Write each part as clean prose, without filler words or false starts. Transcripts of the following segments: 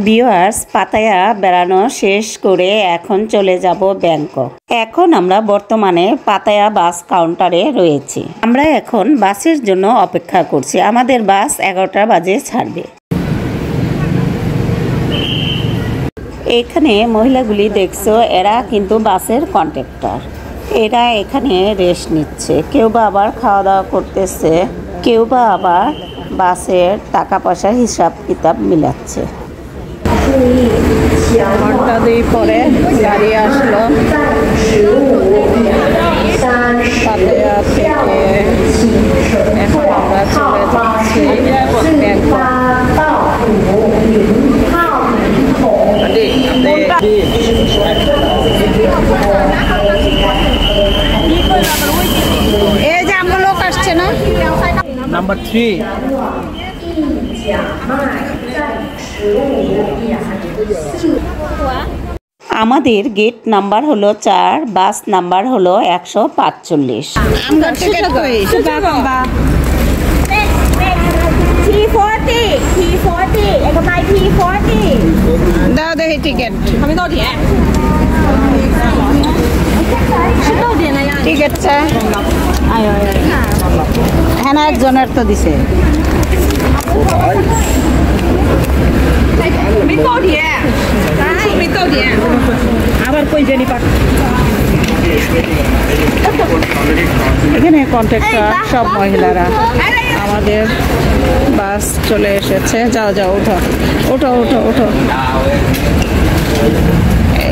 Viewers, Pattaya বেড়ানো শেষ করে এখন চলে যাব ব্যাংকক। এখন আমরা বর্তমানে পাতায়া বাস কাউন্টারে রয়েছি। আমরা এখন বাসের জন্য অপেক্ষা করছি। আমাদের বাস 11টা বাজে ছাড়বে। এখানে মহিলাগুলি দেখছো, এরা কিন্তু বাসের কন্ডাক্টর। এরা এখানে রেস্ট নিচ্ছে, কেউ বা আবার খাওয়া দাওয়া করতেছে, কেউ বা আবার বাসের টাকা পয়সার হিসাব কিতাব মিলাচ্ছে। ঘন্টা 2 পরে গাড়ি আসলো পাতায়া থেকে। এখন আমরা চলে যাচ্ছি ব্যাংকক। এই যে আমরা লোক আসছে না, নাম্বার 3 আমাদের গেট নাম্বার হলো 4, বাস নাম্বার হলো 145। আমরা টিকিট কই T40 একটা বাই T40 দাও দেখি টিকিট। টিকিট চাই। হ্যাঁ, একজনের তো দিছে। আবার কই জানি পাক এখানে কন্ট্রাক্টর সব মহিলারা। আমাদের বাস চলে এসেছে। যাও যাও, ওঠো ওঠো ওঠো ওঠো।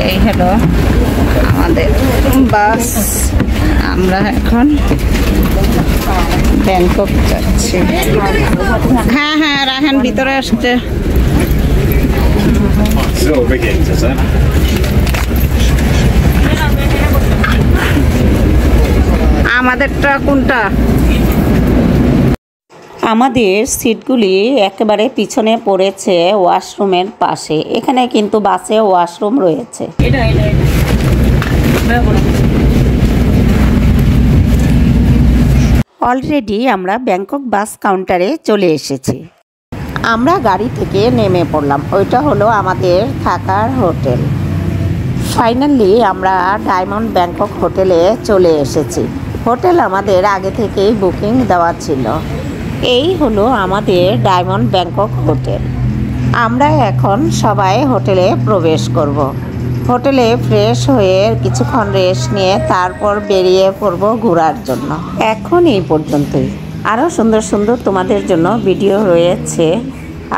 এই হলো আমাদের বাস। আমরা এখন ব্যাংকক যাচ্ছি। হ্যাঁ হ্যাঁ, রাহান ভিতরে আসছে। আমাদেরটা কোনটা? আমাদের সিটগুলি একেবারে পিছনে পড়েছে ওয়াশরুমের পাশে। এখানে কিন্তু বাসে ওয়াশরুম রয়েছে। অলরেডি আমরা ব্যাংকক বাস কাউন্টারে চলে এসেছি। আমরা গাড়ি থেকে নেমে পড়লাম। ওইটা হলো আমাদের থাকার হোটেল। ফাইনালি আমরা ডায়মন্ড ব্যাংকক হোটেলে চলে এসেছি। হোটেল আমাদের আগে থেকেই বুকিং দেওয়া ছিল। এই হলো আমাদের ডায়মন্ড ব্যাংকক হোটেল। আমরা এখন সবাই হোটেলে প্রবেশ করব। হোটেলে ফ্রেশ হয়ে কিছুক্ষণ রেস্ট নিয়ে তারপর বেরিয়ে পড়ব ঘোরার জন্য। এখন এই পর্যন্তই। আরও সুন্দর সুন্দর তোমাদের জন্য ভিডিও রয়েছে।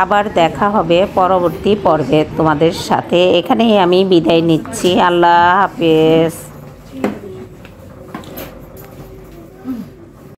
আবার দেখা হবে পরবর্তী পর্বে তোমাদের সাথে। এখানেই আমি বিদায় নিচ্ছি। আল্লাহ হাফেজ।